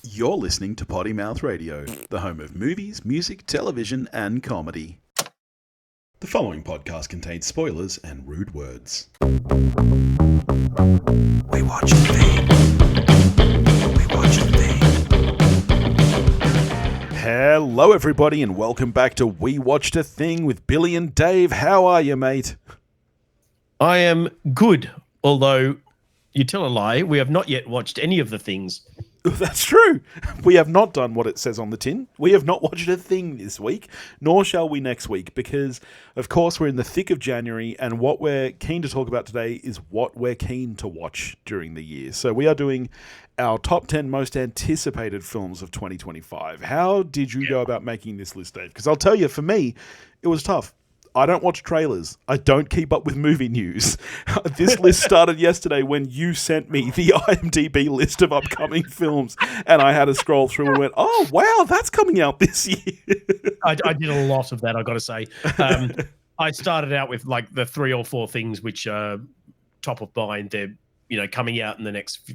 You're listening to Potty Mouth Radio, the home of movies, music, television, and comedy. The following podcast contains spoilers and rude words. We watch a thing. We watch a thing. Hello, everybody, and welcome back to We Watched a Thing with Billy and Dave. How are you, mate? I am good, although you tell a lie. We have not yet watched any of the things. That's true. We have not done what it says on the tin. We have not watched a thing this week, nor shall we next week, because, of course, we're in the thick of January, and what we're keen to talk about today is what we're keen to watch during the year. So we are doing our top 10 most anticipated films of 2025. How did you go about making this list, Dave? Because I'll tell you, for me, it was tough. I don't watch trailers. I don't keep up with movie news. This list started yesterday when you sent me the IMDb list of upcoming films, and I had to scroll through and went, oh, wow, that's coming out this year. I did a lot of that, I've got to say. I started out with like the 3 or 4 things which are top of mind. They're, coming out in the next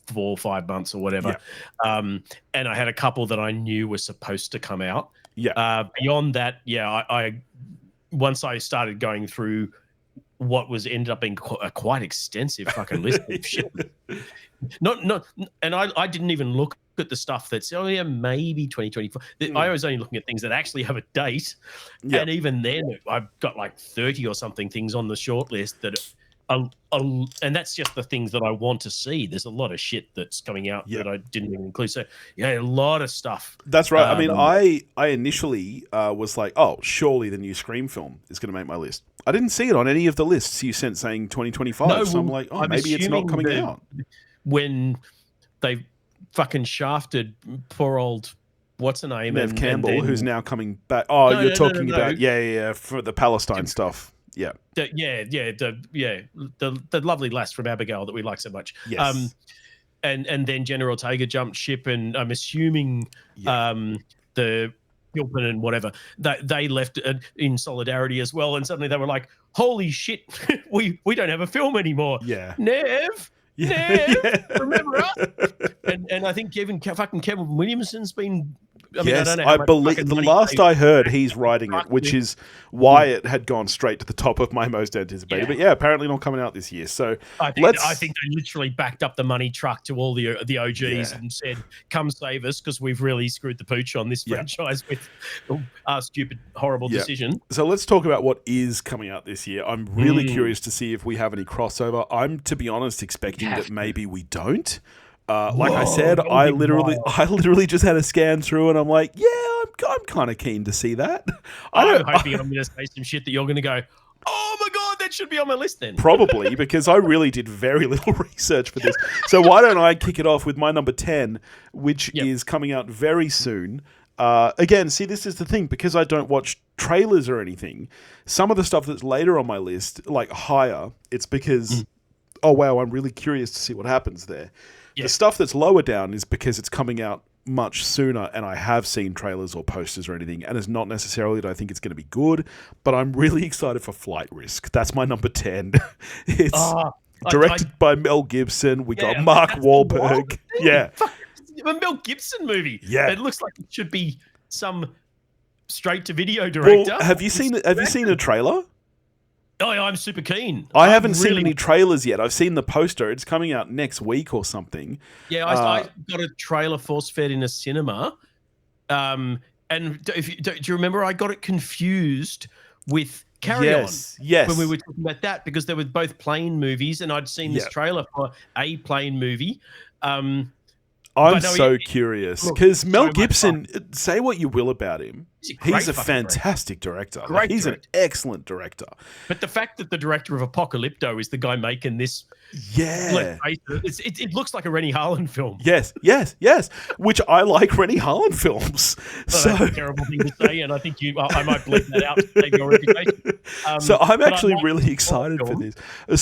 4 or 5 months or whatever. Yeah. And I had a couple that I knew were supposed to come out. Yeah. Beyond that, I once I started going through what ended up being a quite extensive fucking list of shit. And I didn't even look at the stuff that's, maybe 2024. I was only looking at things that actually have a date. Yep. And even then, I've got like 30 or something things on the short list that and that's just the things that I want to see. There's a lot of shit that's coming out that I didn't even include. So, a lot of stuff. That's right. I mean, I initially was like, oh, surely the new Scream film is going to make my list. I didn't see it on any of the lists you sent saying 2025. No, so I'm like, maybe it's not coming out. When they fucking shafted poor old, what's her name? Neve Campbell, who's now coming back. Oh, no, you're talking about, for the Palestine stuff. Yeah. The lovely lass from Abigail that we like so much. Yes. And then Jenna Ortega jumped ship, and I'm assuming the Gilpin and whatever they left in solidarity as well. And suddenly they were like, "Holy shit, we don't have a film anymore." Yeah. Nev. Yeah, remember us? And I think Kevin Williamson's been. I believe the last I heard, he's writing it, which is why it had gone straight to the top of my most anticipated. But apparently not coming out this year. So I think they literally backed up the money truck to all the OGs and said, "Come save us, because we've really screwed the pooch on this franchise with our stupid, horrible decision." So let's talk about what is coming out this year. I'm really curious to see if we have any crossover. I'm, to be honest, expecting that maybe we don't. Like I said, I literally just had a scan through, and I'm like, I'm kind of keen to see that. I'm hoping I'm going to say some shit that you're going to go, oh my God, that should be on my list then. Probably, because I really did very little research for this. So why don't I kick it off with my number 10, which is coming out very soon. Again, see, this is the thing, because I don't watch trailers or anything, some of the stuff that's later on my list, like higher, it's because, oh wow, I'm really curious to see what happens there. Yeah. The stuff that's lower down is because it's coming out much sooner, and I have seen trailers or posters or anything, and it's not necessarily that I think it's going to be good, but I'm really excited for Flight Risk. That's my number 10. It's directed by Mel Gibson. We got Mark Wahlberg. Yeah. A Mel Gibson movie. Yeah. It looks like it should be some straight-to-video director. Well, have you seen a trailer? Oh, yeah, I'm super keen. I haven't seen any trailers yet. I've seen the poster. It's coming out next week or something. Yeah, I got a trailer force-fed in a cinema. And do you remember I got it confused with Carry On? Yes. When we were talking about that, because they were both plane movies, and I'd seen this trailer for a plane movie. I'm so curious, because Mel Gibson, say what you will about him, he's a fantastic director. He's an excellent director. But the fact that the director of Apocalypto is the guy making this, it looks like a Rennie Harlan film. Yes, which I like Rennie Harlan films. So that's a terrible thing to say, and I think I might bleep that out to save your reputation. So I'm actually really excited for this.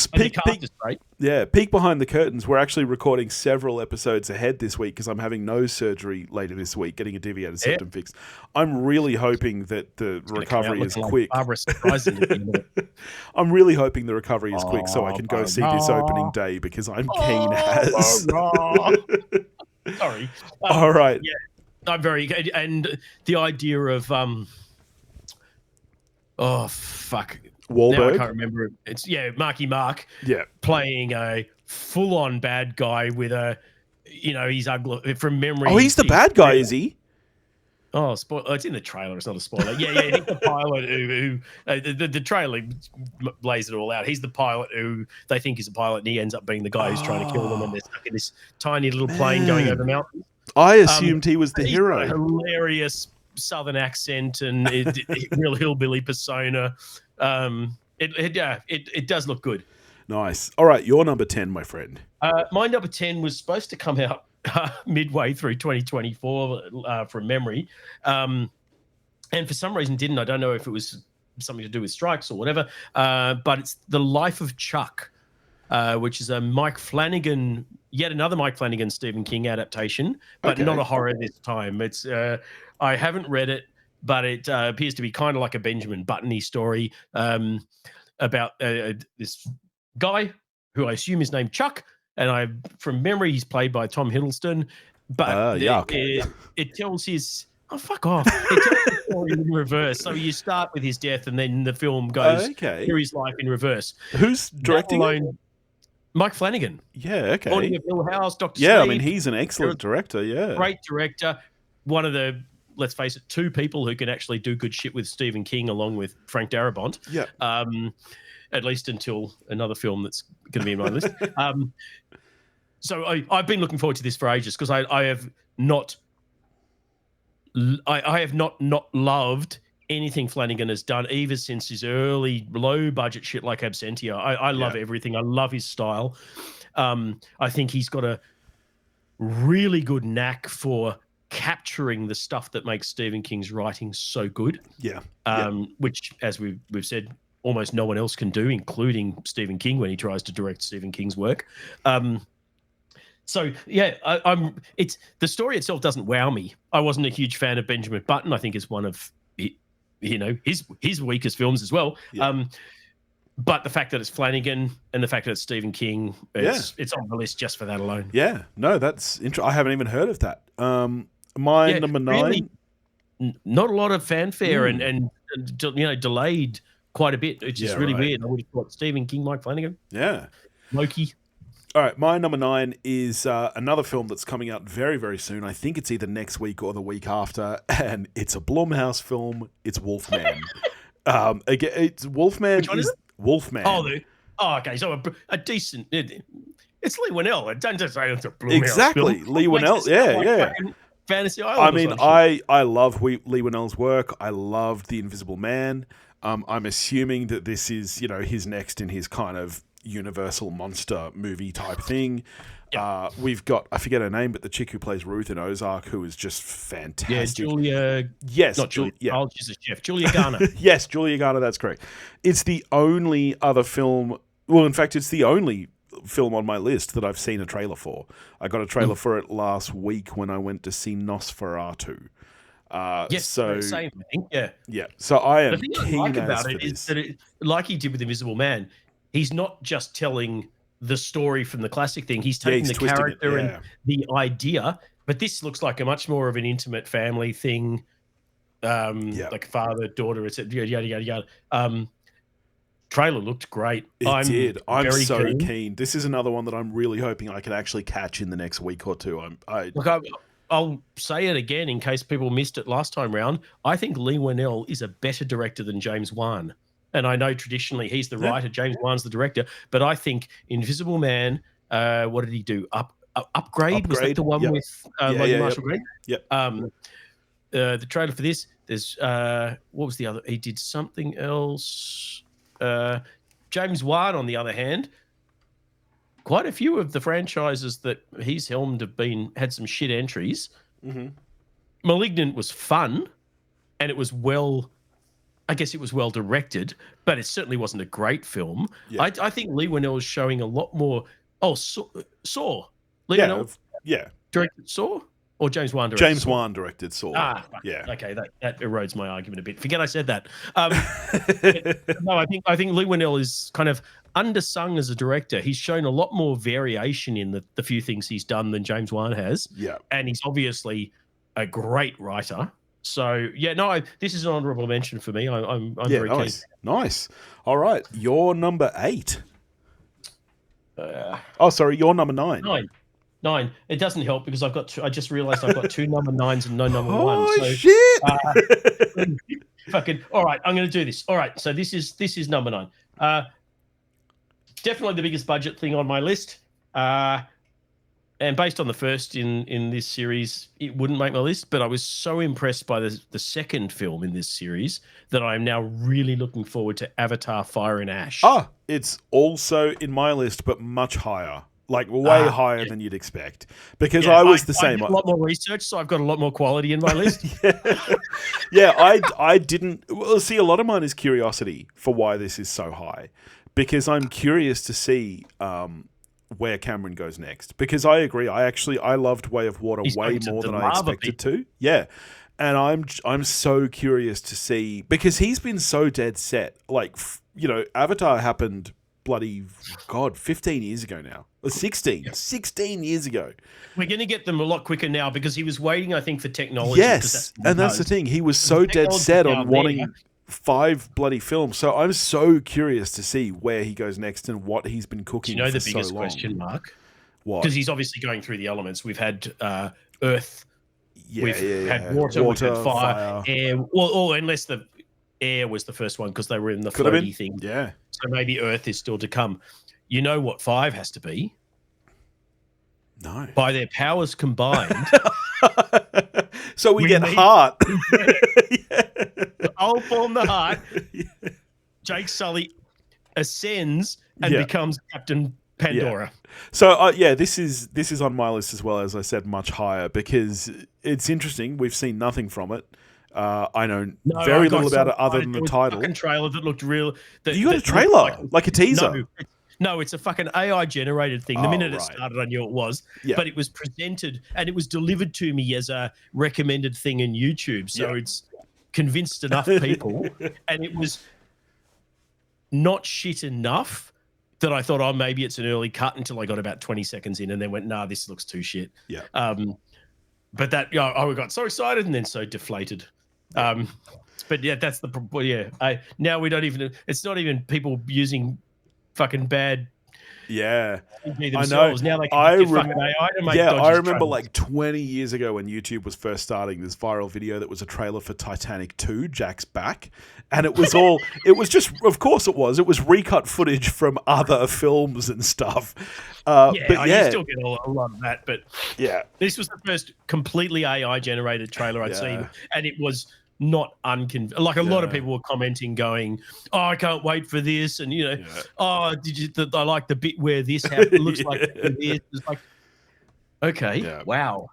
Peek behind the curtains. We're actually recording several episodes ahead this week because I'm having nose surgery later this week, getting a deviated septum fixed. I'm really really hoping that the recovery is quick. Barbara Streisand at the end of it. I'm really hoping the recovery is quick so I can go see this opening day because I'm keen as. Sorry. All right. Yeah, I'm very good. And the idea of oh fuck, Wahlberg. now I can't remember. It's Marky Mark. Yeah, playing a full-on bad guy with a, he's ugly from memory. Oh, he's the bad guy, is he? Oh, it's in the trailer. It's not a spoiler. Yeah, he's the pilot who the trailer lays it all out. He's the pilot who they think is a pilot, and he ends up being the guy who's trying to kill them, and they're stuck in this tiny little plane going over mountains. I assumed he was the hero. Got a hilarious southern accent and real hillbilly persona. It does look good. Nice. All right, your number 10, my friend. My number 10 was supposed to come out midway through 2024 from memory. And for some reason didn't. I don't know if it was something to do with strikes or whatever. But it's The Life of Chuck, which is a Mike Flanagan, yet another Mike Flanagan Stephen King adaptation, but not a horror this time. It's I haven't read it, but it appears to be kind of like a Benjamin Button-y story about this guy who I assume is named Chuck, and from memory he's played by Tom Hiddleston, but it tells his fuck off. It tells the story in reverse. So you start with his death, and then the film goes through his life in reverse. Who's directing it? Mike Flanagan. Yeah, okay. Haunting of Hill House, Dr. Yeah, Sleep. I mean he's an excellent director. Yeah, great director. One of the, let's face it, two people who can actually do good shit with Stephen King, along with Frank Darabont. Yeah. At least until another film that's going to be in my list. So I've been looking forward to this for ages because I have not loved anything Flanagan has done, even since his early low budget shit like Absentia. I love everything. I love his style. I think he's got a really good knack for capturing the stuff that makes Stephen King's writing so good. Yeah. Which, as we've said, almost no one else can do, including Stephen King when he tries to direct Stephen King's work. So yeah, it's the story itself doesn't wow me. I wasn't a huge fan of Benjamin Button. I think it's one of his weakest films as well. Yeah. But the fact that it's Flanagan and the fact that it's Stephen King, it's on the list just for that alone. Yeah, no, that's interesting. I haven't even heard of that. My number 9, really, not a lot of fanfare and delayed quite a bit. It's just really weird. I would have thought Stephen King, Mike Flanagan. Yeah. Loki. All right, my number 9 is another film that's coming out very, very soon. I think it's either next week or the week after, and it's a Blumhouse film. It's Wolfman. Again, it's Wolfman. Which one is it? Wolfman. Oh, okay. So a decent. It's Lee Winnell. Don't just say it's a Blumhouse exactly. film. Lee Winnell. Yeah. Fantasy Island. I mean, I love Lee Winnell's work. I loved The Invisible Man. I'm assuming that this is, his next in his kind of Universal monster movie type thing. Yeah. We've got, I forget her name, but the chick who plays Ruth in Ozark, who is just fantastic. Yeah, Julia. Yes, not Julia. Yeah. Oh, she's a chef. Julia Garner. Yes, Julia Garner. That's correct. It's the only other film. Well, in fact, it's the only film on my list that I've seen a trailer for. I got a trailer for it last week when I went to see Nosferatu. Yes, so same. I think. Yeah. So I am the thing keen I like as about for it this. is that like he did with Invisible Man, he's not just telling the story from the classic thing. He's taking the character and the idea. But this looks like a much more of an intimate family thing, like father, daughter, etc. Yada yada yada. Trailer looked great. It did. I'm so keen. This is another one that I'm really hoping I can actually catch in the next week or two. I'll say it again in case people missed it last time round. I think Lee Winnell is a better director than James Wan. And I know traditionally he's the writer, James Wan's the director. But I think Invisible Man, what did he do? Upgrade? Was that the one with Logan Marshall Green? Yep. The trailer for this, there's what was the other? He did something else. James Wan, on the other hand, quite a few of the franchises that he's helmed have had some shit entries. Mm-hmm. Malignant was fun, and it was well directed, but it certainly wasn't a great film. Yeah. I think Lee Winnell is showing a lot more. Oh, Saw. Lee Winnell, yeah, directed Saw. Or James Wan directed James Saw? Wan directed Saw. Fuck. Yeah. Okay, that erodes my argument a bit. Forget I said that. No, I think Leigh Whannell is kind of undersung as a director. He's shown a lot more variation in the few things he's done than James Wan has. Yeah. And he's obviously a great writer. So yeah, no, this is an honourable mention for me. I'm very keen. Nice. All right, you're number 8. Sorry, you're number 9. 9. It doesn't help because I just realised I've got 2 number 9s and no number 1. Oh shit! Fucking all right. I'm going to do this. All right. So this is number 9. Definitely the biggest budget thing on my list. And based on the first in this series, it wouldn't make my list. But I was so impressed by the second film in this series that I am now really looking forward to Avatar: Fire and Ash. It's also in my list, but much higher. Like way higher than you'd expect, because I was the same. I did a lot more research, so I've got a lot more quality in my list. I didn't. Well, see, a lot of mine is curiosity for why this is so high, because I'm curious to see where Cameron goes next. Because I agree, I loved Way of Water way more than I expected to. Yeah, and I'm so curious to see, because he's been so dead set. Like, Avatar happened bloody 15 years ago now. 16 years ago. We're going to get them a lot quicker now because he was waiting, I think, for technology. Yes, that's the thing. He was so dead set on wanting 5 bloody films. So I'm so curious to see where he goes next and what he's been cooking. Do you know the biggest question, Mark? What? Because he's obviously going through the elements. We've had earth. We've had water. We've had fire. Air. Well, unless the air was the first one because they were in the floaty thing. Yeah. So maybe earth is still to come. You know what 5 has to be? No. By their powers combined. So we get heart. I'll form the heart. Jake Sully ascends and becomes Captain Pandora. Yeah. So this is on my list as well, as I said, much higher, because it's interesting. We've seen nothing from it. I know very little about it other than the title. A fucking trailer that looked real. You got a trailer, like a teaser? No, it's a fucking AI generated thing. The minute it started, I knew it was. Yeah. But it was presented and it was delivered to me as a recommended thing in YouTube. So it's convinced enough people. And it was not shit enough that I thought, maybe it's an early cut, until I got about 20 seconds in and then went, nah, this looks too shit. Yeah. But that, I got so excited and then so deflated. But yeah, that's the now we don't even. It's not even people using fucking bad. Yeah, I know. Now they can fucking AI to make I remember like 20 years ago when YouTube was first starting, this viral video that was a trailer for Titanic 2, Jack's Back, and it was all. It was just, of course, it was recut footage from other films and stuff. You still get a lot of that, but this was the first completely AI generated trailer I'd seen, and it was not like a lot of people were commenting going, I can't wait for this, and I like the bit where this looks like this. It's like, okay, wow.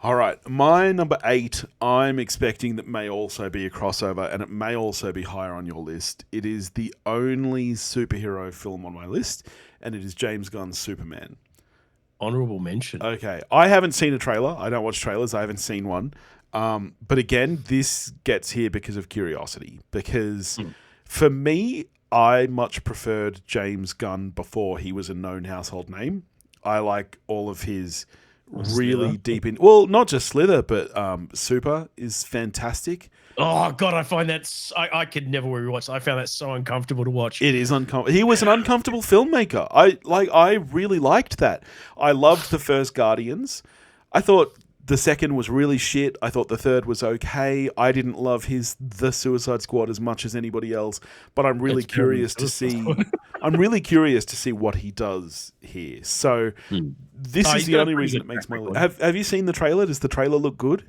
All right, my number 8, I'm expecting that may also be a crossover, and it may also be higher on your list. It is the only superhero film on my list, and it is James Gunn's Superman. Honorable mention. Okay, I haven't seen a trailer. I don't watch trailers. I haven't seen one. But again, this gets here because of curiosity. Because for me, I much preferred James Gunn before he was a known household name. I like all of his really deep in. Well, not just Slither, but Super is fantastic. Oh God, I find that I could never rewatch. I found that so uncomfortable to watch. It is uncomfortable. He was an uncomfortable filmmaker. I really liked that. I loved the first Guardians. I thought the second was really shit. I thought the third was okay. I didn't love The Suicide Squad as much as anybody else, but I'm really curious to see. I'm really curious to see what he does here. So this is the only reason it makes my list. Have you seen the trailer? Does the trailer look good?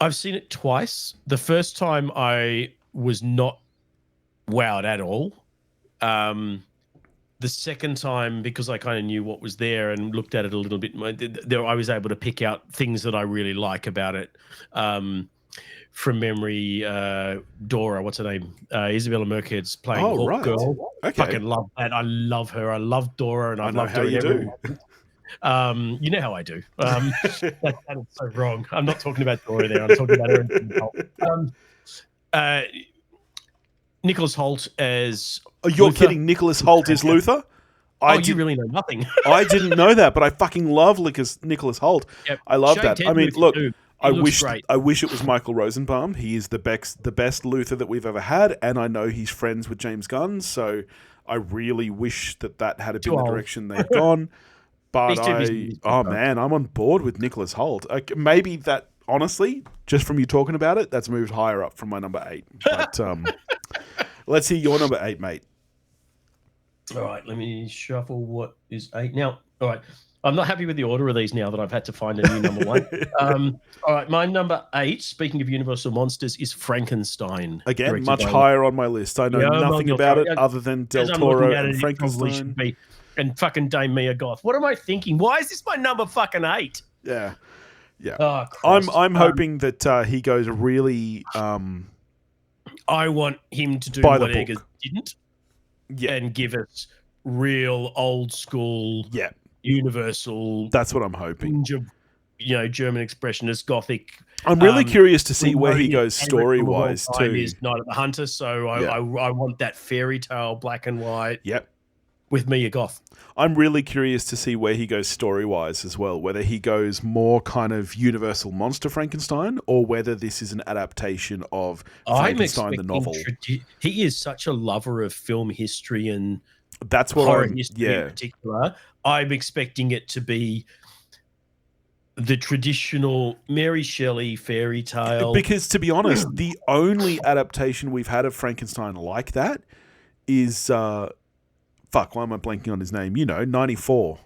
I've seen it twice. The first time I was not wowed at all. The second time, because I kind of knew what was there and looked at it a little bit more, I was able to pick out things that I really like about it. From memory, Dora, what's her name? Isabella Merced's playing Hawk Girl. Okay. Fucking love that. I love her. I love Dora, and I love how you do. You know how I do. That is so wrong. I'm not talking about Dora there. I'm talking about Aaron. Nicholas Hoult as. Oh, you're Luther. kidding? Nicholas Hoult is Luther? You really know nothing. I didn't know that, but I fucking love Nicholas Hoult. Yep. I love Shane that. I mean, Luther look, too. I wish it was Michael Rosenbaum. He is the best Luther that we've ever had, and I know he's friends with James Gunn, so I really wish that had been the direction they've gone. But man, I'm on board with Nicholas Hoult. Maybe that, honestly, just from you talking about it, that's moved higher up from my number 8. But let's hear your number 8, mate. All right, let me shuffle what is 8 now. All right, I'm not happy with the order of these now that I've had to find a new number 1. All right, my number 8, speaking of Universal Monsters, is Frankenstein. Again, much higher on my list. I know nothing about it other than Del Toro and Frankenstein. And fucking Dame Mia Goth. What am I thinking? Why is this my number fucking 8? Yeah. Oh, I'm hoping that he goes really. I want him to do what Eggers didn't. Yeah. And give us real old school. Yeah. Universal. That's what I'm hoping. German expressionist Gothic. I'm really curious to see where he goes story wise too. Is Night of the Hunter, so I want that fairy tale black and white. Yep. With Mia Goth. I'm really curious to see where he goes story-wise as well, whether he goes more kind of Universal Monster Frankenstein or whether this is an adaptation of Frankenstein the novel. He is such a lover of film history and that's what horror history in particular. I'm expecting it to be the traditional Mary Shelley fairy tale. Because, to be honest, the only adaptation we've had of Frankenstein like that is... fuck, why am I blanking on his name? 94.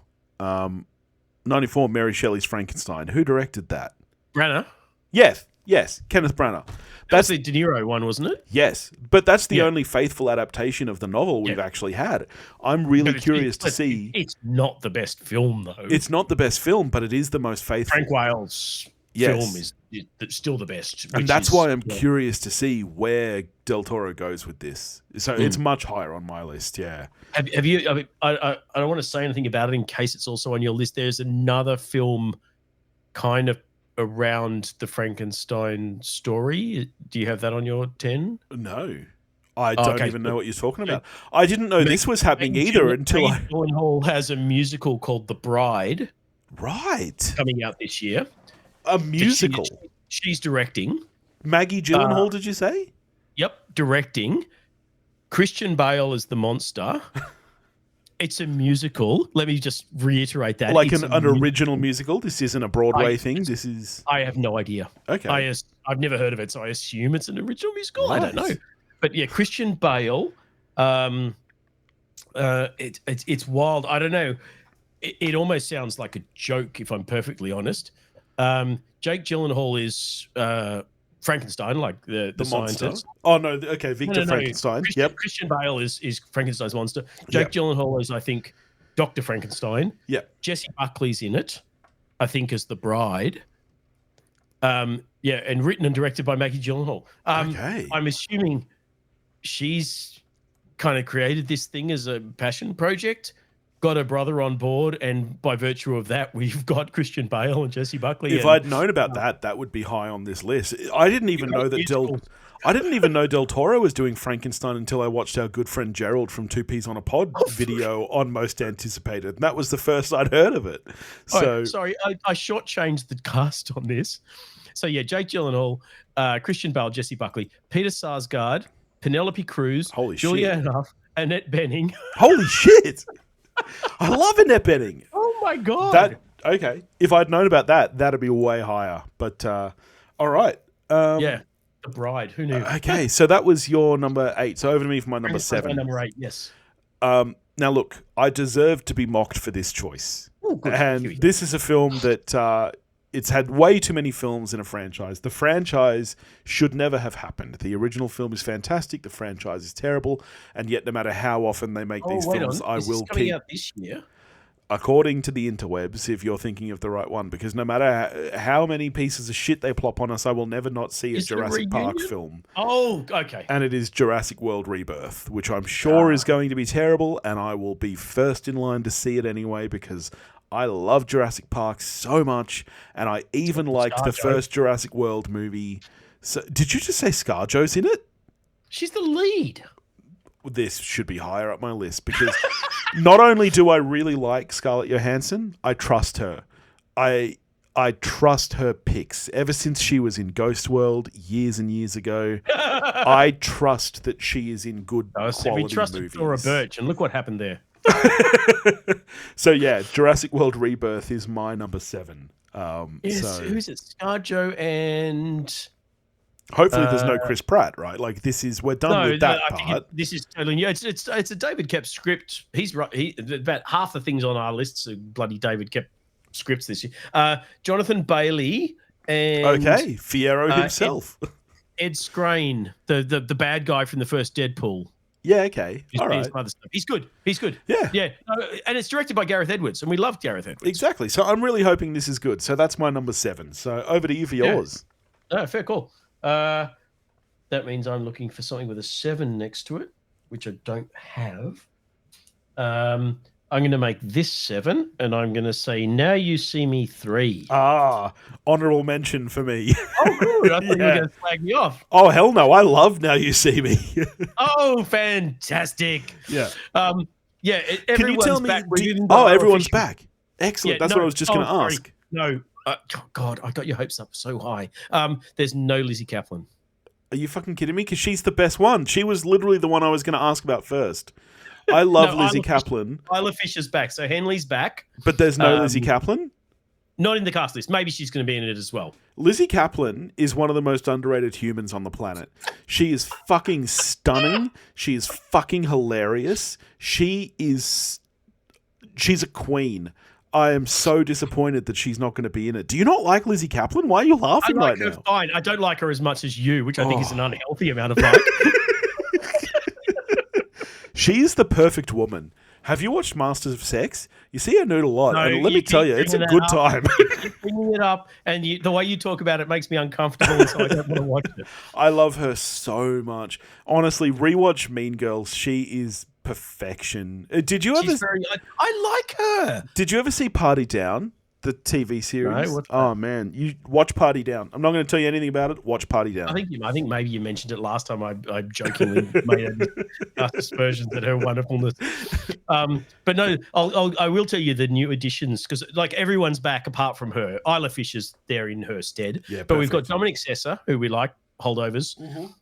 94, Mary Shelley's Frankenstein. Who directed that? Branagh? Yes, Kenneth Branagh. That's the De Niro one, wasn't it? Yes, but that's the only faithful adaptation of the novel we've actually had. I'm really curious to see... It's not the best film, though. It's not the best film, but it is the most faithful. Frank Wales' film is still the best. And that's why I'm curious to see where Del Toro goes with this. So it's much higher on my list, yeah. Have you... I mean, I don't want to say anything about it in case it's also on your list. There's another film kind of around the Frankenstein story. Do you have that on your 10? No. I don't even know what you're talking about. I didn't know this was happening either until Maggie Gyllenhaal has a musical called The Bride. Right. Coming out this year. A musical? She's directing. Maggie Gyllenhaal, did you say? Yep, directing. Christian Bale is the monster. It's a musical. Let me just reiterate that. Like an original musical? This isn't a Broadway thing? This is... I have no idea. Okay. I've never heard of it, so I assume it's an original musical. Right. I don't know. But yeah, Christian Bale. It's wild. I don't know. It almost sounds like a joke, if I'm perfectly honest. Jake Gyllenhaal is Frankenstein, like the scientist. Oh no, okay, Victor Frankenstein. Christian Bale is Frankenstein's monster. Jake Gyllenhaal is, I think, Dr. Frankenstein. Yeah. Jessie Buckley's in it, I think, as the bride. And written and directed by Maggie Gyllenhaal. Okay. I'm assuming she's kind of created this thing as a passion project. Got her brother on board, and by virtue of that, we've got Christian Bale and Jessie Buckley. If I'd known about that would be high on this list. I didn't even know that Del Toro was doing Frankenstein until I watched our good friend Gerald from Two Peas on a Pod video on Most Anticipated. And that was the first I'd heard of it. So sorry, I shortchanged the cast on this. So yeah, Jake Gyllenhaal, Christian Bale, Jessie Buckley, Peter Sarsgaard, Penelope Cruz, Julianne Hough, Annette Bening. Holy shit! I love Annette Bening. Oh my god! Okay. If I'd known about that, that'd be way higher. But all right. The Bride. Who knew? Okay, so that was your number 8. So over to me for my number 7. My number 8. Yes. Now look, I deserve to be mocked for this choice, and this is a film that it's had way too many films in a franchise. The franchise should never have happened. The original film is fantastic. The franchise is terrible. And yet, no matter how often they make these films, I will keep... out this year? According to the interwebs, if you're thinking of the right one. Because no matter how many pieces of shit they plop on us, I will never not see a Jurassic Park film. Oh, okay. And it is Jurassic World Rebirth, which I'm sure is going to be terrible. And I will be first in line to see it anyway, because I love Jurassic Park so much, and I even liked the first Jurassic World movie. So, did you just say ScarJo's in it? She's the lead. This should be higher up my list because not only do I really like Scarlett Johansson, I trust her. I trust her picks. Ever since she was in Ghost World years and years ago, I trust that she is in good quality movies. We trusted Thora Birch, and look what happened there. So yeah, Jurassic World Rebirth is my number 7. Yes, who's it? ScarJo and hopefully there's no Chris Pratt, right? Like we're done with that part. This is totally new. It's a David Koepp script. He's right. About half the things on our lists are bloody David Koepp scripts this year. Jonathan Bailey and Fierro himself. Ed Skrein, the bad guy from the first Deadpool. Yeah, okay. All right. He's good. Yeah. Yeah. And it's directed by Gareth Edwards, and we love Gareth Edwards. Exactly. So I'm really hoping this is good. So that's my number 7. So over to you for yours. Oh, fair call. That means I'm looking for something with a 7 next to it, which I don't have. I'm going to make this 7, and I'm going to say Now You See Me 3. Honorable mention for me. Oh, good. I thought you were going to flag me off. Oh, hell no. I love Now You See Me. Oh, fantastic. Yeah. Yeah, Can you tell me? back. Everyone's back. Excellent. That's what I was just going to ask. No. God, I got your hopes up so high. There's no Lizzie Kaplan. Are you fucking kidding me? Because she's the best one. She was literally the one I was going to ask about first. I love Lizzie Kaplan. Isla Fisher's back, so Henley's back. But there's no Lizzie Kaplan? Not in the cast list. Maybe she's going to be in it as well. Lizzie Kaplan is one of the most underrated humans on the planet. She is fucking stunning. She is fucking hilarious. She's a queen. I am so disappointed that she's not going to be in it. Do you not like Lizzie Kaplan? Why are you laughing right now? Fine. I don't like her as much as you, which I think is an unhealthy amount of like. She's the perfect woman. Have you watched Masters of Sex? You see her nude a lot, and let me tell you, it's a good time. You're bringing it up, and the way you talk about it makes me uncomfortable, so I don't want to watch it. I love her so much. Honestly, rewatch Mean Girls. She is perfection. Did you ever? I like her. Did you ever see Party Down, the TV series? No, oh man, you watch Party Down. I'm not going to tell you anything about it. Watch Party Down. I think maybe you mentioned it last time. I jokingly made aspersions at her wonderfulness. But no, I will tell you the new additions because like everyone's back apart from her. Isla Fisher's there in her stead. Yeah, but we've got Dominic Sessa, who we like, holdovers,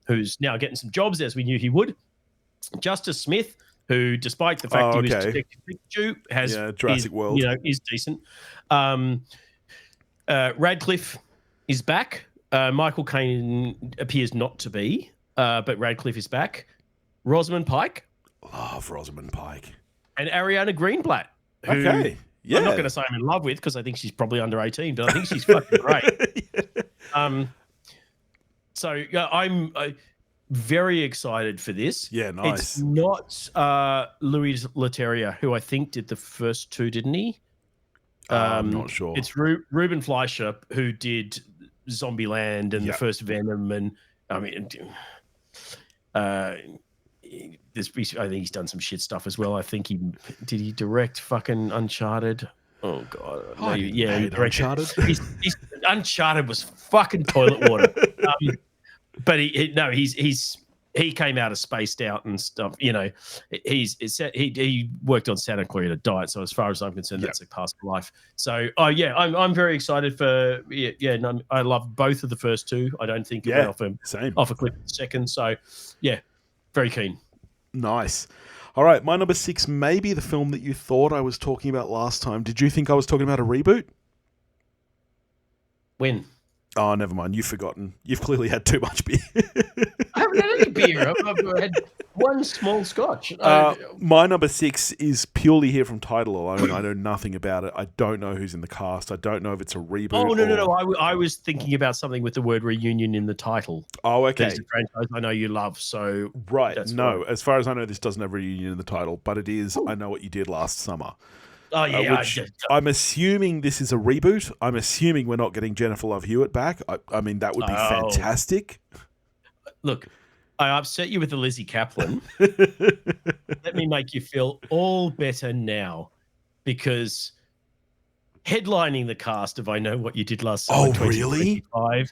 who's now getting some jobs as we knew he would. Justice Smith, who, despite the fact he was Detective Pikachu, has Jurassic World, is decent. Radcliffe is back. Michael Caine appears not to be, but Radcliffe is back. Rosamund Pike. Love Rosamund Pike. And Ariana Greenblatt. Who I'm not going to say I'm in love with because I think she's probably under 18, but I think she's fucking great. So I'm very excited for this. Yeah, nice. It's not Louis Leterrier, who I think did the first 2, didn't he? I'm not sure. It's Ruben Fleischer who did Zombieland and the first Venom, and I mean, I think he's done some shit stuff as well. I think he direct fucking Uncharted. Oh god, he directed Uncharted. Uncharted was fucking toilet water. But he came out of Spaced Out and stuff. You know, he worked on Santa Clarita Diet. So as far as I'm concerned, that's a past life. So I'm very excited for I love both of the first 2. I don't think it went off a cliff second. So very keen. Nice. All right, my number 6 may be the film that you thought I was talking about last time. Did you think I was talking about a reboot? When? Oh, never mind. You've forgotten. You've clearly had too much beer. I haven't had any beer. I've had one small scotch. My number 6 is purely here from title alone. I know nothing about it. I don't know who's in the cast. I don't know if it's a reboot. Oh, no. I was thinking about something with the word reunion in the title. Oh, okay. There's a franchise I know you love, so... Right. No, as far as I know, this doesn't have reunion in the title, but it is I Know What You Did Last Summer. Oh, yeah. I'm assuming this is a reboot. I'm assuming we're not getting Jennifer Love Hewitt back. I mean, that would be fantastic. Look, I upset you with the Lizzie Kaplan. Let me make you feel all better now because headlining the cast of I Know What You Did Last Oh, Summer really? 2025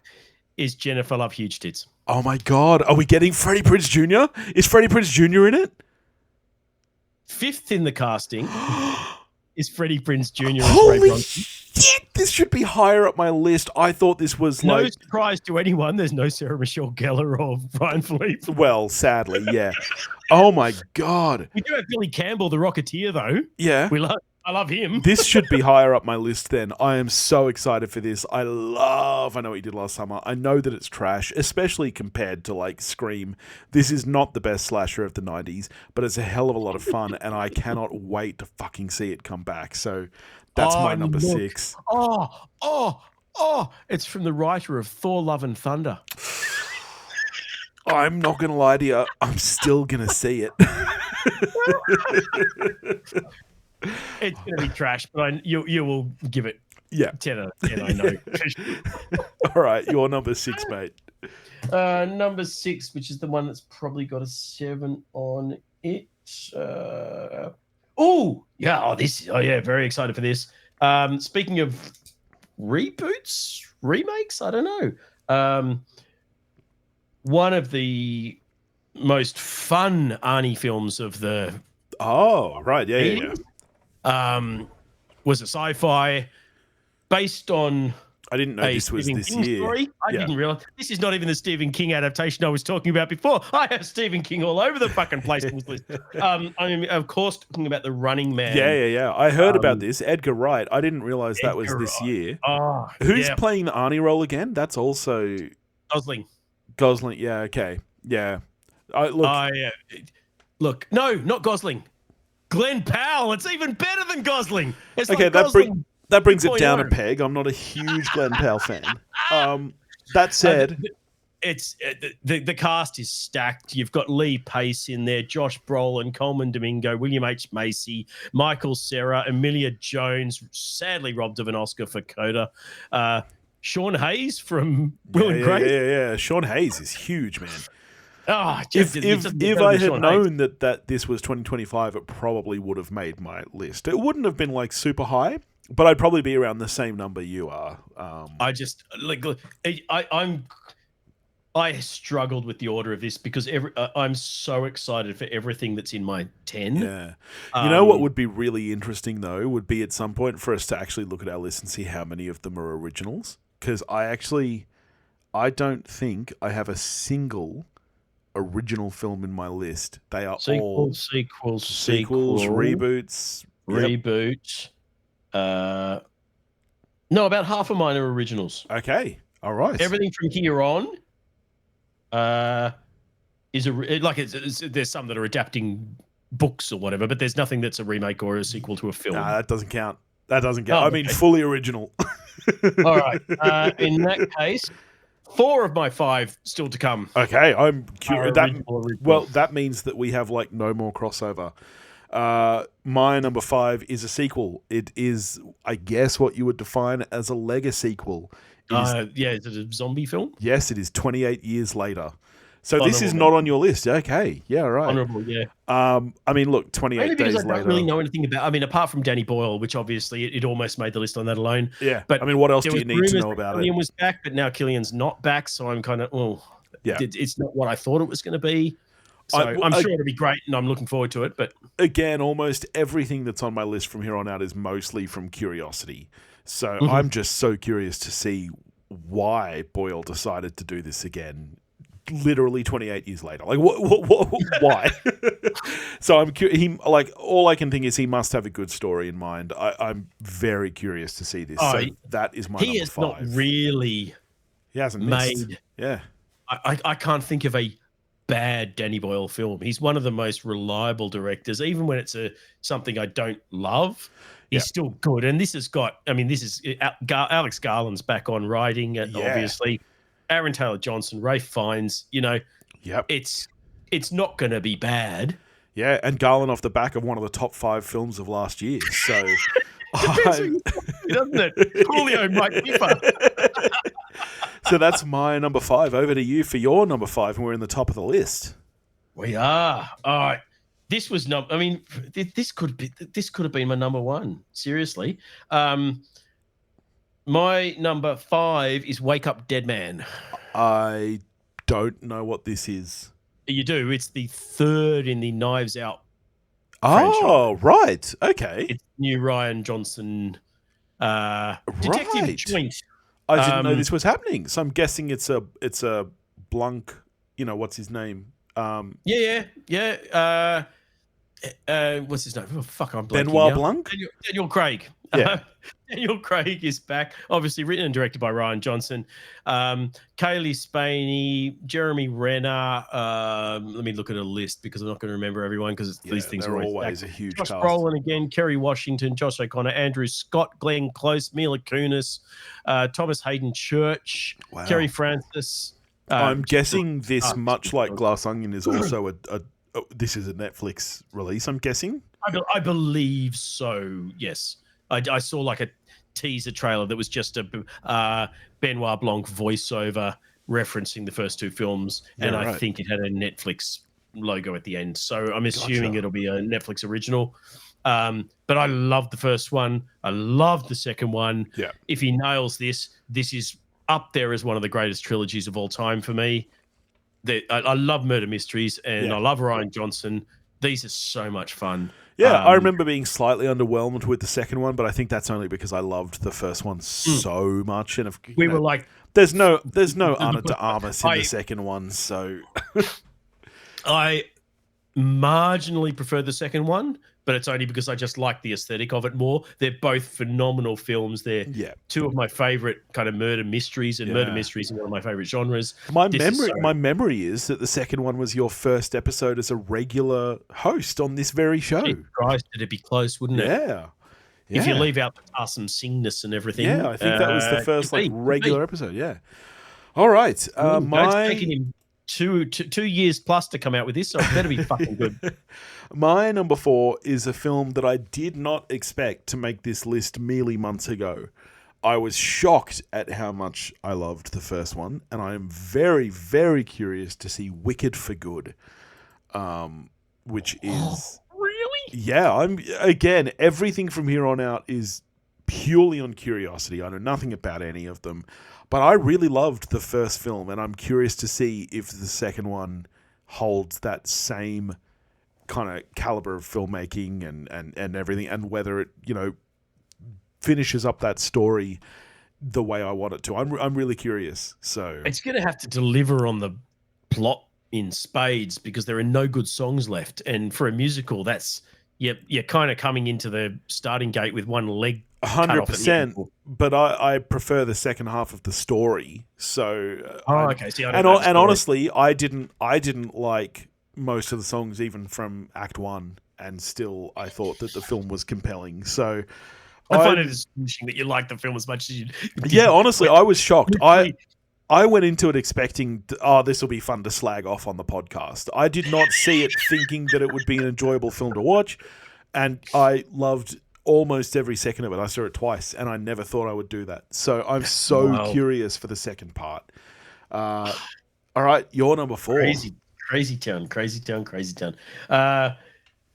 is Jennifer Love Huge Tits. Oh my God. Are we getting Freddie Prinze Jr.? Is Freddie Prinze Jr. in it? Fifth in the casting is Freddie Prinze Jr. as Ray Holy Bronson. shit. This should be higher up my list. I thought this was No like... surprise to anyone, there's no Sarah Michelle Gellar or Ryan Philippe. Well, sadly, yeah. Oh my God. We do have Billy Campbell, the Rocketeer, though. Yeah. I love him. This should be higher up my list then. I am so excited for this. I know What You Did Last Summer. I know that it's trash, especially compared to like Scream. This is not the best slasher of the 90s, but it's a hell of a lot of fun, and I cannot wait to fucking see it come back. So that's my number 6. It's from the writer of Thor, Love and Thunder. I'm not going to lie to you. I'm still going to see it. It's going to be trash, but you will give it 10 out of 10, I know. All right, your number 6, mate. Number 6, which is the one that's probably got a 7 on it. Very excited for this. Speaking of reboots, remakes, I don't know. One of the most fun Arnie films of the yeah. Was a sci-fi based on I didn't know this was Stephen this King year. Story. I didn't realize this is not even the Stephen King adaptation I was talking about before. I have Stephen King all over the fucking place in this list. I'm of course talking about The Running Man. Yeah. I heard about this. Edgar Wright. I didn't realize that was this year. Who's playing the Arnie role again? That's also Gosling. Yeah. Okay. Yeah. Look, no, not Gosling. Glenn Powell. It's even better than Gosling. It's okay, like that brings it down a peg. I'm not a huge Glenn Powell fan. That said, it's the cast is stacked. You've got Lee Pace in there, Josh Brolin, Coleman Domingo, William H. Macy, Michael Cera, Emilia Jones, sadly robbed of an Oscar for Coda. Sean Hayes from Will and Grace. Yeah. Sean Hayes is huge, man. If I had known that this was 2025, it probably would have made my list. It wouldn't have been like super high, but I'd probably be around the same number you are. I struggled with the order of this because I'm so excited for everything that's in my 10. Yeah. You know what would be really interesting though would be at some point for us to actually look at our list and see how many of them are originals, because I don't think I have a single original film in my list. They are all sequels, reboots. Reboots. No, about half of mine are originals. Okay. All right. Everything from here on is there's some that are adapting books or whatever, but there's nothing that's a remake or a sequel to a film. Nah, that doesn't count. I mean, fully original. All right. In that case, 4 of my 5 still to come. Okay, I'm curious. Original. Well, that means that we have like no more crossover. My number 5 is a sequel. It is, I guess, what you would define as a Lego sequel. Is it a zombie film? Yes, it is 28 years later. So this is not on your list. Okay, yeah, right. Honorable, yeah. I mean, look, 28 days later. I don't really know anything about. I mean, apart from Danny Boyle, which obviously it almost made the list on that alone. Yeah, but I mean, what else do you need to know about it? Killian was back, but now Killian's not back, so I'm kind of, it's not what I thought it was going to be. So I'm sure it'll be great, and I'm looking forward to it. But again, almost everything that's on my list from here on out is mostly from curiosity. So I'm just so curious to see why Boyle decided to do this again. Literally 28 years later, like what why? So I'm all I can think is he must have a good story in mind. I'm very curious to see this. So that is my number 5. Not really. He hasn't made. Yeah, I can't think of a bad Danny Boyle film. He's one of the most reliable directors, even when it's something I don't love. He's still good, and this is Alex Garland's back on writing, obviously. Aaron Taylor Johnson, Ralph Fiennes, it's not going to be bad. Yeah, and Garland off the back of one of the top 5 films of last year. So, doesn't it? Julio Mike Pippa. So that's my number 5. Over to you for your number 5, and we're in the top of the list. We are. All right. this was not. I mean, this could have been my number one. Seriously, my number 5 is Wake Up Dead Man. I don't know what this is. You do. It's the third in the Knives Out. Oh, right. Okay. It's new Rian Johnson detective joint. I didn't know this was happening. So I'm guessing it's a Blanc. You know, what's his name? Yeah. What's his name? Oh, fuck, I'm blanking Benoit now. Blanc? Daniel Craig. Yeah. Daniel Craig is back. Obviously written and directed by Rian Johnson. Kaylee Spaney, Jeremy Renner. Let me look at a list because I'm not going to remember everyone because these things are always a huge Josh cast. Brolin again, Kerry Washington, Josh O'Connor, Andrew Scott, Glenn Close, Mila Kunis, Thomas Hayden Church, Wow. Kerry Francis. I'm guessing this, much like Glass Onion, is also this is a Netflix release, I'm guessing? I believe so, yes. I saw like a teaser trailer that was just a Benoit Blanc voiceover referencing the first 2 films, and I think it had a Netflix logo at the end. So I'm assuming it'll be a Netflix original. But I love the first one. I love the second one. Yeah. If he nails this is up there as one of the greatest trilogies of all time for me. I love murder mysteries, and I love Rian Johnson. These are so much fun. Yeah, I remember being slightly underwhelmed with the second one, but I think that's only because I loved the first one so much. And we were like, there's no Ana de Armas in the second one, so I marginally prefer the second one, but it's only because I just like the aesthetic of it more. They're both phenomenal films. They're 2 of my favorite kind of murder mysteries, and murder mysteries are one of my favorite genres. My memory is that the second one was your first episode as a regular host on this very show. Christ, it'd be close, wouldn't it? Yeah. If you leave out the Tarsum Singness and everything. Yeah, I think that was the first regular episode. Yeah. All right. It's taking him 2 years plus to come out with this, so it better be fucking good. My number 4 is a film that I did not expect to make this list merely months ago. I was shocked at how much I loved the first one, and I am very, very curious to see Wicked for Good, which is... Really? Yeah, everything from here on out is purely on curiosity. I know nothing about any of them, but I really loved the first film, and I'm curious to see if the second one holds that same kind of caliber of filmmaking and everything, and whether it, finishes up that story the way I want it to. I'm really curious. So it's going to have to deliver on the plot in spades because there are no good songs left, and for a musical, that's you're kind of coming into the starting gate with one leg. 100%, but I prefer the second half of the story. So okay. See, and honestly, I didn't like most of the songs even from Act 1, and still I thought that the film was compelling. So I find it astonishing that you like the film as much as you did. Yeah, honestly, I was shocked. I went into it expecting, this will be fun to slag off on the podcast. I did not see it thinking that it would be an enjoyable film to watch, and I loved almost every second of it. I saw it twice, and I never thought I would do that. So I'm curious for the second part. All right, your number 4. Crazy town.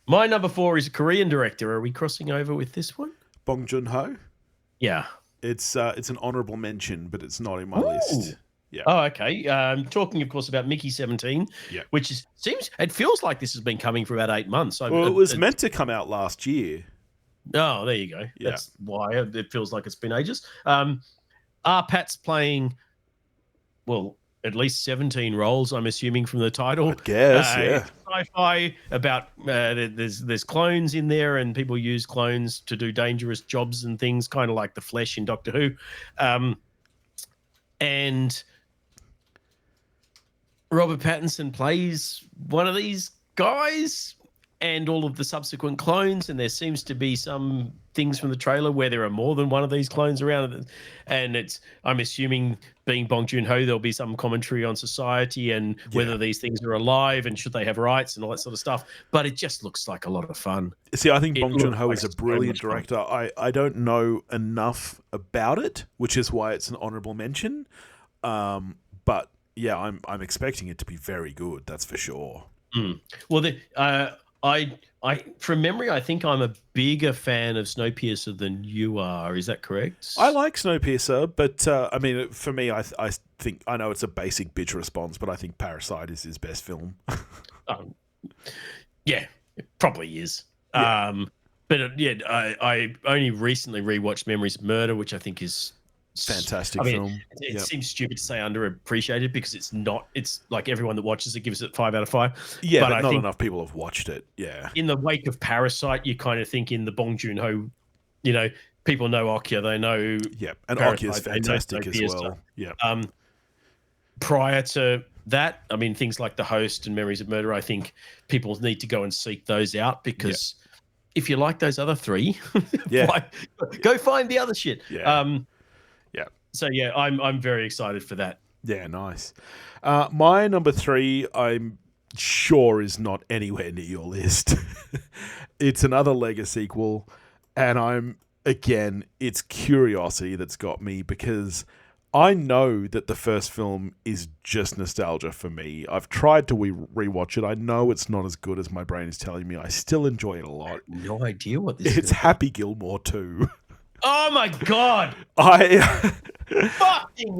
My number 4 is a Korean director. Are we crossing over with this one? Bong Joon-ho? Yeah. It's an honorable mention, but it's not in my list. Yeah. Oh, okay. Talking, of course, about Mickey 17, which it feels like this has been coming for about 8 months. Well, it was meant to come out last year. Oh, there you go. Yeah. That's why it feels like it's been ages. Pat's playing, well, at least 17 roles, I'm assuming, from the title. I guess, yeah. Sci-fi about there's clones in there, and people use clones to do dangerous jobs and things, kind of like the Flesh in Doctor Who. And Robert Pattinson plays one of these guys and all of the subsequent clones, and there seems to be some things from the trailer where there are more than one of these clones around, and I'm assuming, being Bong Joon-ho, there'll be some commentary on society and whether these things are alive and should they have rights and all that sort of stuff, but it just looks like a lot of fun. See, I think Bong Joon-ho is a brilliant director. I don't know enough about it, which is why it's an honorable mention, but yeah, I'm expecting it to be very good, that's for sure. Well, from memory, I think I'm a bigger fan of Snowpiercer than you are. Is that correct? I like Snowpiercer, but I mean, for me, I think I know it's a basic bitch response, but I think Parasite is his best film. Yeah, it probably is. Yeah. But I only recently rewatched Memories of Murder, which I think is Fantastic film. It seems stupid to say underappreciated because it's not. It's like everyone that watches it gives it 5 out of 5. Yeah, but I not think enough people have watched it. Yeah. in the wake of Parasite, you kind of think in the Bong Joon-ho, people know Okja, they know. Yeah, and Parasite, Okja's fantastic as well. Yeah. Prior to that, I mean, things like The Host and Memories of Murder, I think people need to go and seek those out because if you like those other 3, go find the other shit. Yeah. So yeah, I'm very excited for that. Yeah, nice. My number 3, I'm sure is not anywhere near your list. It's another Lego sequel, and it's curiosity that's got me because I know that the first film is just nostalgia for me. I've tried to rewatch it. I know it's not as good as my brain is telling me. I still enjoy it a lot. No idea what this is. It's Happy Gilmore 2. Oh my god! Fucking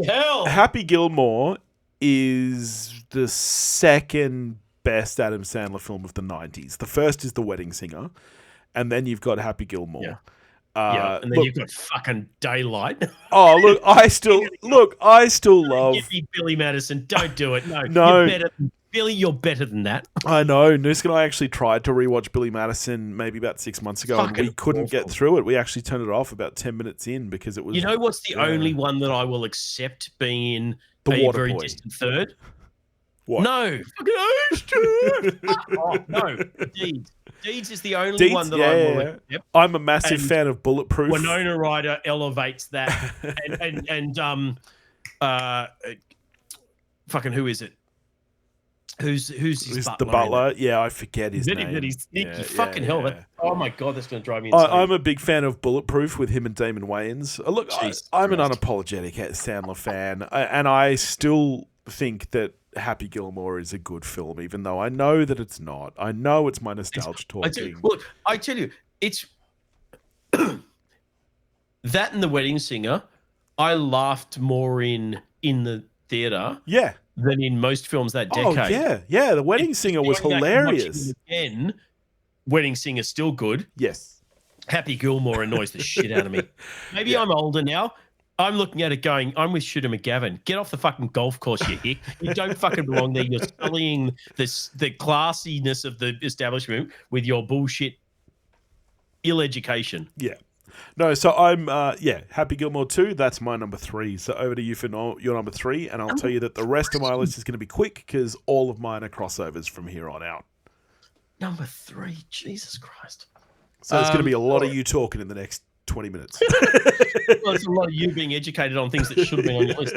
hell! Happy Gilmore is the second best Adam Sandler film of the 90s. The first is The Wedding Singer, and then you've got Happy Gilmore. Yeah, and then you've got fucking Daylight. Oh, look, I still love Give me Billy Madison. Don't do it. No. No. You're better than Billy, you're better than that. I know. Noosk and I actually tried to rewatch Billy Madison maybe about 6 months ago, and we couldn't get through it. We actually turned it off about 10 minits in because it was. You know what's the only one that I will accept being in The a very Waterboy. distant third? What? No. No. Deeds. Deeds is the only one that I will accept. I'm a massive fan of Bulletproof. Winona Ryder elevates that, and fucking who is it? Who's his butler? The butler? Yeah, I forget his name. That he's sneaky. Fucking hell! Yeah. Oh my god, that's going to drive me insane. I'm a big fan of Bulletproof with him and Damon Wayans. Look, I'm an unapologetic Sandler fan, and I still think that Happy Gilmore is a good film, even though I know that it's not. I know it's my nostalgia talking. I tell you, it's that and The Wedding Singer. I laughed more in the theater. Yeah. Than in most films that decade. Oh, yeah. The Wedding Singer was hilarious. Again, Wedding Singer's still good. Yes. Happy Gilmore annoys the shit out of me. Maybe I'm older now. I'm looking at it going, I'm with Shooter McGavin. Get off the fucking golf course, you hick. You don't fucking belong there. You're sullying the classiness of the establishment with your bullshit ill education. Yeah. No, so I'm, Happy Gilmore 2, that's my number 3. So over to you for your number 3, and I'll tell you that the rest of my list is going to be quick because all of mine are crossovers from here on out. Number 3, Jesus Christ. So there's going to be a lot of you talking in the next 20 minutes. Well, it's a lot of you being educated on things that should have been on your list.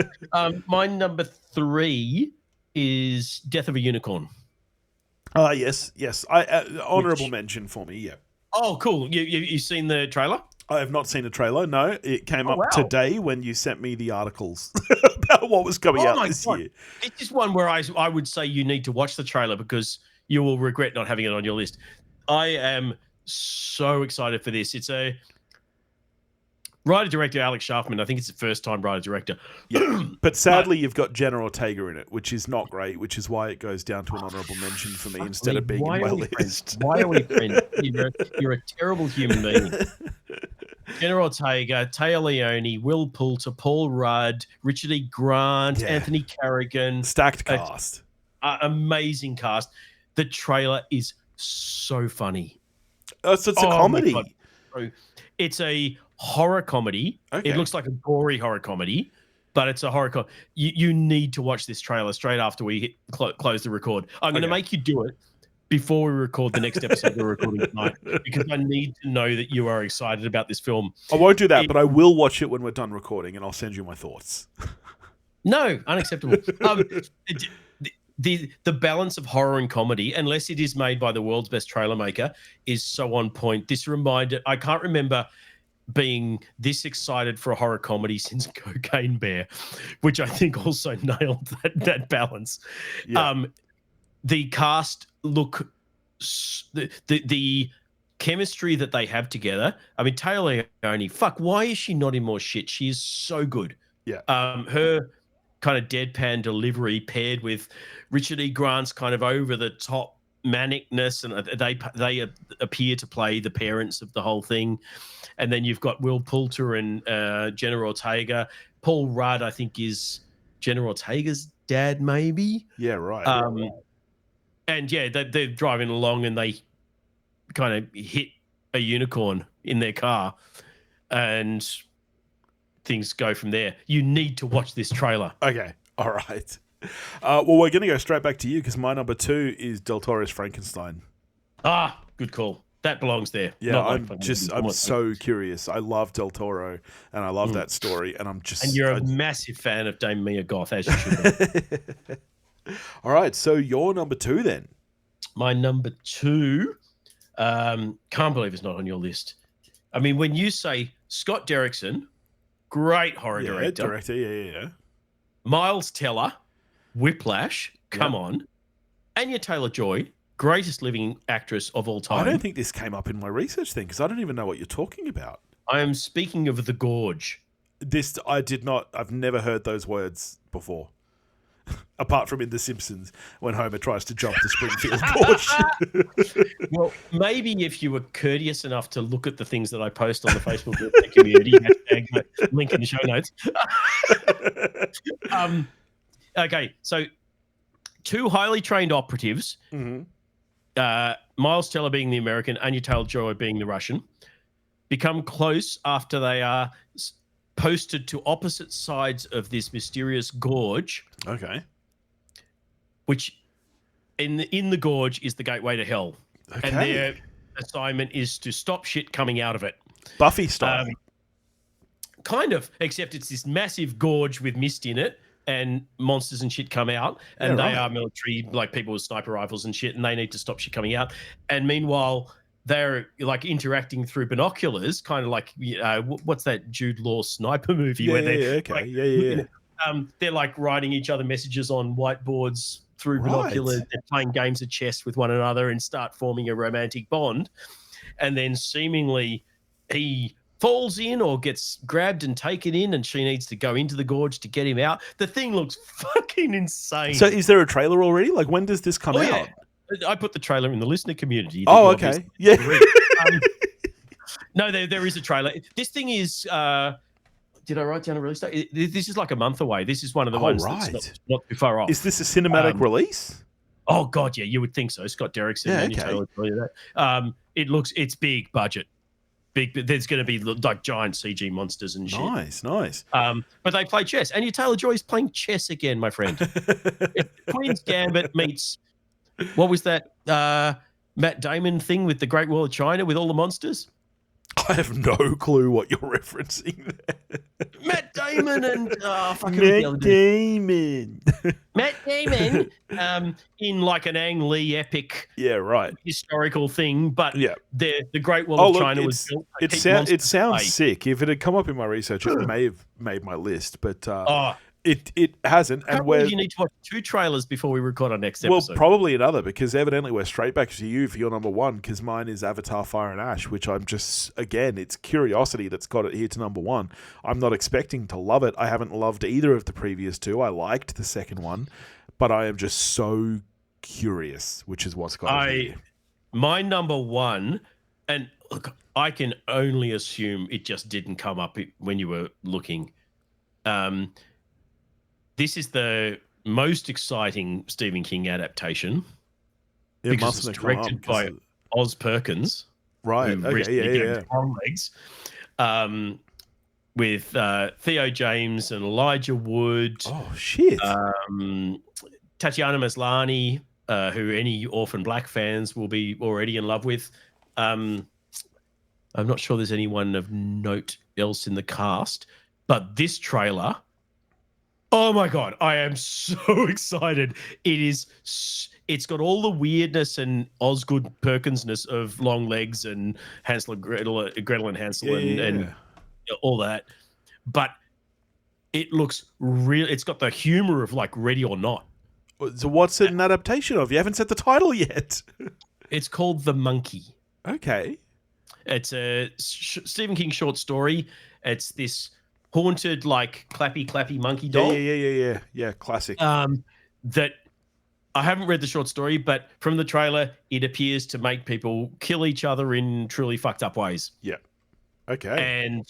My number 3 is Death of a Unicorn. Yes. Honourable mention for me, yeah. Oh, cool. You seen the trailer? I have not seen a trailer, no. It came up today when you sent me the articles about what was coming out this year. This is one where I would say you need to watch the trailer because you will regret not having it on your list. I am so excited for this. It's a writer-director, Alex Sharfman. I think it's the first time writer-director. Yeah. But sadly, you've got Jenna Ortega in it, which is not great, which is why it goes down to an honourable mention for me instead of being in my list. Why are we friends? You're a terrible human being. Jenna Ortega, Taya Leone, Will Poulter, Paul Rudd, Richard E. Grant, Anthony Carrigan. Stacked cast. Amazing cast. The trailer is so funny. So it's a comedy. It's a horror comedy. Okay. It looks like a gory horror comedy, but it's a horror you need to watch this trailer straight after we close the record. I'm going to make you do it before we record the next episode we're recording tonight because I need to know that you are excited about this film. I won't do that, but I will watch it when we're done recording and I'll send you my thoughts. No, unacceptable. The balance of horror and comedy, unless it is made by the world's best trailer maker, is so on point. This reminded, I can't remember being this excited for a horror comedy since Cocaine Bear, which I think also nailed that balance. Yeah. The cast look the chemistry that they have together. I mean, Taylor Leone, fuck, why is she not in more shit? She is so good. Yeah. Her kind of deadpan delivery paired with Richard E. Grant's kind of over the top manicness, and they appear to play the parents of the whole thing. And then you've got Will Poulter and Jenna Ortega. Paul Rudd, I think, is Jenna Ortega's dad, maybe. Yeah, right. And yeah, they're driving along and they kind of hit a unicorn in their car, and things go from there. You need to watch this trailer. Okay. All right. Well, we're going to go straight back to you because my number 2 is Del Toro's Frankenstein. Ah, good call. That belongs there. Yeah, I'm so curious. I love Del Toro and I love that story, and I'm just. And you're a massive fan of Dame Mia Goth, as you should be. All right, so your number 2 then. My number 2, can't believe it's not on your list. I mean, when you say Scott Derrickson, great horror director. Yeah. Miles Teller, Whiplash, come on. Anya Taylor-Joy, greatest living actress of all time. I don't think this came up in my research thing because I don't even know what you're talking about. I am speaking of The Gorge. I've never heard those words before. Apart from in The Simpsons, when Homer tries to jump the Springfield Gorge. Well, maybe if you were courteous enough to look at the things that I post on the Facebook community, link in the show notes. Okay, so 2 highly trained operatives, Miles Teller being the American, Anya Taylor-Joy being the Russian, become close after they are posted to opposite sides of this mysterious gorge. Okay. Which in the gorge is the gateway to hell. Okay. And their assignment is to stop shit coming out of it. Buffy style. Kind of, except it's this massive gorge with mist in it and monsters and shit come out, and they are military, like people with sniper rifles and shit, and they need to stop shit coming out. And meanwhile, they're like interacting through binoculars, kind of like what's that Jude Law sniper movie where they're like writing each other messages on whiteboards through binoculars. They're playing games of chess with one another and start forming a romantic bond. And then seemingly he falls in or gets grabbed and taken in, and she needs to go into the gorge to get him out. The thing looks fucking insane. So is there a trailer already? Like, when does this come out? Yeah. I put the trailer in the listener community. Oh, okay. Yeah. No, there is a trailer. This thing is... did I write down a release date? This is like a month away. This is one of the ones that's not too far off. Is this a cinematic release? Oh, God, yeah, you would think so. Scott Derrickson. Yeah, okay. It's big budget. There's going to be like giant CG monsters and shit. Nice. But they play chess. And Taylor-Joy is playing chess again, my friend. Queen's Gambit meets... What was that Matt Damon thing with the Great Wall of China with all the monsters? I have no clue what you're referencing there. Matt Damon and Matt Damon in like an Ang Lee epic historical thing, but the Great Wall of China was built. It sounds sick. If it had come up in my research, it may have made my list, but it hasn't. And you need to watch 2 trailers before we record our next episode. Well, probably another, because evidently we're straight back to you for your number 1, because mine is Avatar: Fire and Ash, which I'm just, again, it's curiosity that's got it here to number 1. I'm not expecting to love it. I haven't loved either of the previous 2. I liked the second one, but I am just so curious, which is what's got it here. My number 1, and look, I can only assume it just didn't come up when you were looking. This is the most exciting Stephen King adaptation because it's directed by Oz Perkins. Right. Okay. Legs, with Theo James and Elijah Wood. Oh, shit. Tatiana Maslany, who any Orphan Black fans will be already in love with. I'm not sure there's anyone of note else in the cast, but this trailer... Oh my God, I am so excited. It's got all the weirdness and Osgood Perkinsness of Long Legs and Hansel and Gretel and Hansel and all that. But it looks real. It's got the humor of like Ready or Not. So what's it an adaptation of? You haven't said the title yet. It's called The Monkey. Okay. It's a Stephen King short story. It's this haunted, like clappy monkey doll. Yeah. Classic. That I haven't read the short story, but from the trailer, it appears to make people kill each other in truly fucked up ways. Yeah. Okay. And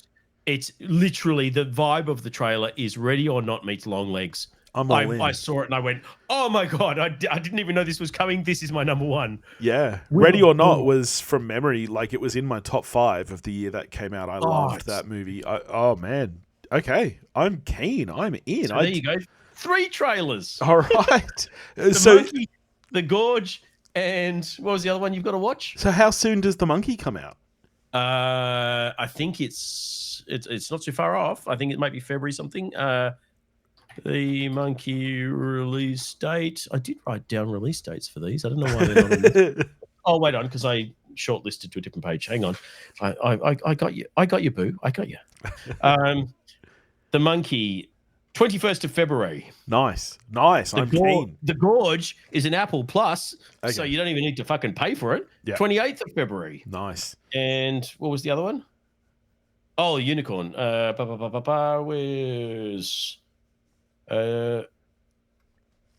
it's literally the vibe of the trailer is Ready or Not meets Longlegs. I saw it and I went, oh my God, I didn't even know this was coming. This is my number one. Yeah. Ready or Not was, from memory, like it was in my top 5 of the year that came out. I loved that movie. Oh, man. Okay. I'm keen. I'm in. So there you go. 3 trailers. All right. The Monkey, The Gorge, and what was the other one you've got to watch? So how soon does The Monkey come out? I think it's not too far off. I think it might be February something. The Monkey release date. I did write down release dates for these. I don't know why they're not on this. Oh, wait on, because I shortlisted to a different page. Hang on. I got you. I got you, boo. I got you. The Monkey, 21st of February. Nice. I'm keen. The Gorge is an Apple Plus, so you don't even need to fucking pay for it. Yeah. 28th of February. Nice. And what was the other one? Oh, Unicorn. Where's... all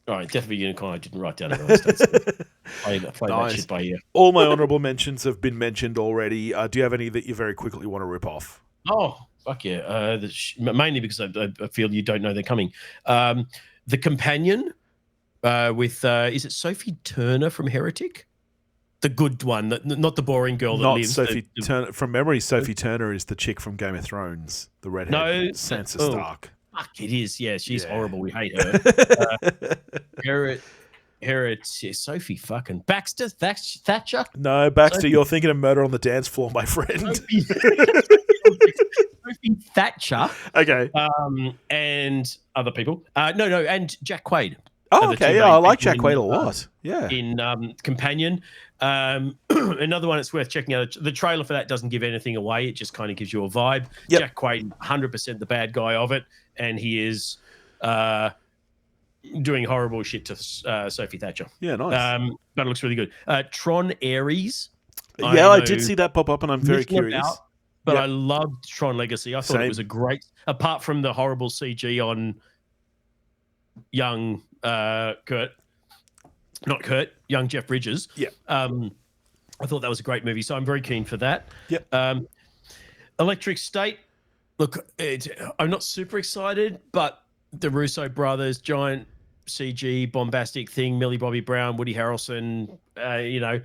right, definitely Unicorn. I didn't write down any dates. Play that shit by ear. All my honourable mentions have been mentioned already. Do you have any that you very quickly want to rip off? Oh, fuck yeah. Mainly because I feel you don't know they're coming. The Companion with, is it Sophie Turner from Heretic? The good one, not the boring girl that lives. Sophie Turner. From memory, Sophie Turner is the chick from Game of Thrones, the redhead. No, Sansa Stark. Fuck, it is. Yeah, she's horrible. We hate her. Sophie fucking Baxter Thatcher. No, Baxter, Sophie. You're thinking of Murder on the Dance Floor, my friend. Sophie Thatcher. Okay. And other people. No, and Jack Quaid. Oh, okay. Yeah, I like Jack Quaid a lot. Yeah. In Companion. Another one that's worth checking out. The trailer for that doesn't give anything away. It just kind of gives you a vibe. Yep. Jack Quaid, 100% the bad guy of it. And he is doing horrible shit to Sophie Thatcher. Yeah, nice. But it looks really good. Tron Ares. Yeah, I did see that pop up, and I'm very curious. But I loved Tron Legacy. I thought it was a great, apart from the horrible CG on young young Jeff Bridges. Yeah. I thought that was a great movie, so I'm very keen for that. Yep. Electric State. Look, I'm not super excited, but the Russo brothers, giant CG bombastic thing, Millie Bobby Brown, Woody Harrelson, I'm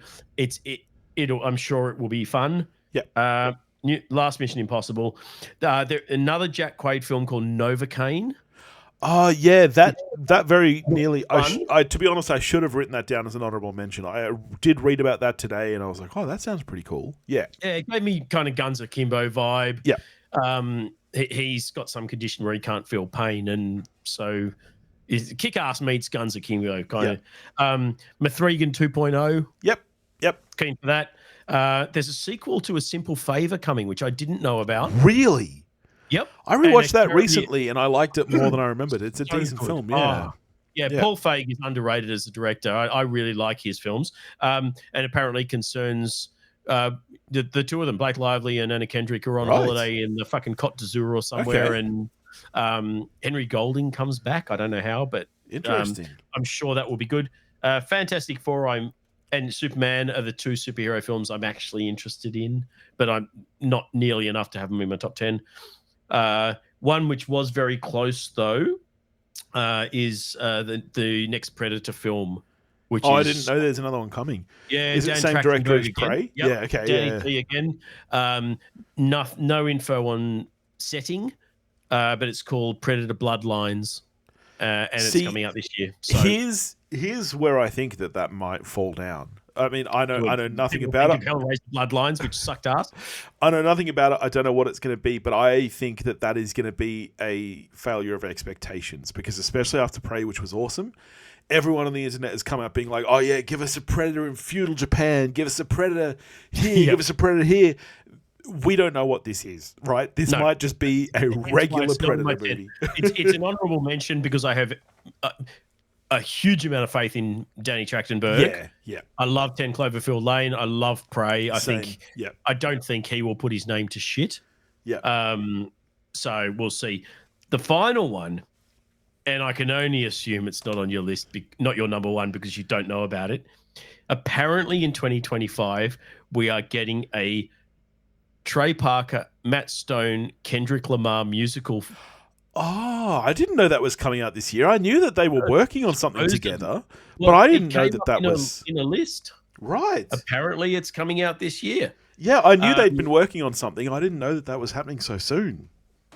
sure it will be fun. Yeah. Last Mission Impossible. Another Jack Quaid film called Novocaine. Oh, yeah, that very nearly... to be honest, I should have written that down as an honourable mention. I did read about that today, and I was like, oh, that sounds pretty cool. Yeah. Yeah, it gave me kind of Guns Akimbo vibe. Yeah. He's got some condition where he can't feel pain, and so Kick-Ass meets Guns Akimbo, kind of. Mithrigan 2.0. Yep. Keen for that. There's a sequel to A Simple Favor coming, which I didn't know about. Really? Yep. I rewatched that recently, and I liked it more than I remembered. It's a decent film, yeah. Yeah, Paul Feig is underrated as a director. I really like his films, and apparently concerns the two of them, Blake Lively and Anna Kendrick, are on holiday in the fucking Côte d'Azur or somewhere, and Henry Golding comes back. I don't know how, but interesting. I'm sure that will be good. Fantastic Four and Superman are the 2 superhero films I'm actually interested in, but I'm not nearly enough to have them in my top 10. One which was very close though is the next Predator film, which I didn't know there's another one coming. Yeah, is it the same director as Prey? Yep. Yeah, okay, Danny again. No info on setting, but it's called Predator Bloodlines, and it's coming out this year. So. Here's where I think that might fall down. I mean, I know nothing about it. Hellraiser Bloodlines, which sucked ass. I know nothing about it. I don't know what it's going to be, but I think that is going to be a failure of expectations, because especially after Prey, which was awesome, everyone on the internet has come out being like, oh yeah, give us a Predator in feudal Japan, give us a Predator here, give us a Predator here. We don't know what this is, right? This might just be a regular Predator movie. It's an honorable mention because I have... a huge amount of faith in Danny Trachtenberg. Yeah, yeah. I love 10 Cloverfield Lane. I love Prey. Same. I don't think he will put his name to shit. Yeah. So we'll see. The final one, and I can only assume it's not on your list, not your number one, because you don't know about it. Apparently in 2025, we are getting a Trey Parker, Matt Stone, Kendrick Lamar musical. Oh, I didn't know that was coming out this year. I knew that they were working on something together, Well, but I didn't know that was in a list. Right. Apparently it's coming out this year. Yeah, I knew they'd been working on something. I didn't know that was happening so soon.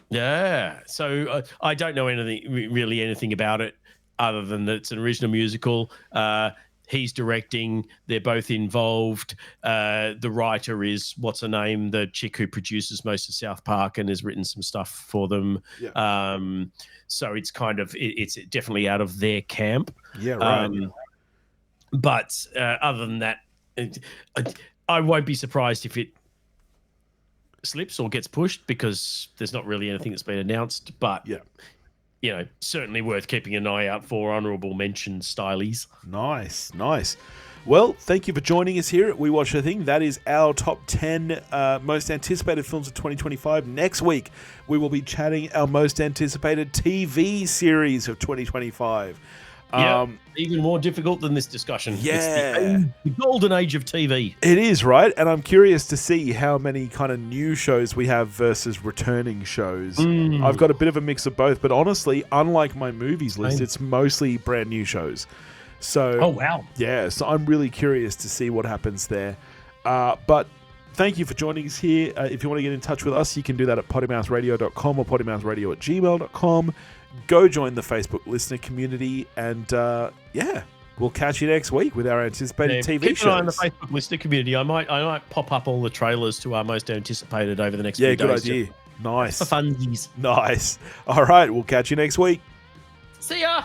Yeah. So I don't know anything about it other than that it's an original musical. He's directing. They're both involved. The writer is, what's her name? The chick who produces most of South Park and has written some stuff for them. Yeah. So it's kind of, it's definitely out of their camp. Yeah, right. But other than that, I won't be surprised if it slips or gets pushed, because there's not really anything that's been announced. But yeah, certainly worth keeping an eye out for. Honourable mention stylies. Nice. Well, thank you for joining us here at We Watch a Thing. That is our top 10 most anticipated films of 2025. Next week, we will be chatting our most anticipated TV series of 2025. Even more difficult than this discussion. Yeah. It's the golden age of TV. It is, right? And I'm curious to see how many kind of new shows we have versus returning shows. I've got a bit of a mix of both, but honestly, unlike my movies list, it's mostly brand new shows. So, oh, wow. Yeah, so I'm really curious to see what happens there. But thank you for joining us here. If you want to get in touch with us, you can do that at pottymouthradio.com or pottymouthradio@gmail.com. Go join the Facebook listener community, and we'll catch you next week with our anticipated TV shows. Keep an eye on the Facebook listener community. I might pop up all the trailers to our most anticipated over the next few days. Yeah, good idea. Nice. For funsies. Nice. All right, we'll catch you next week. See ya.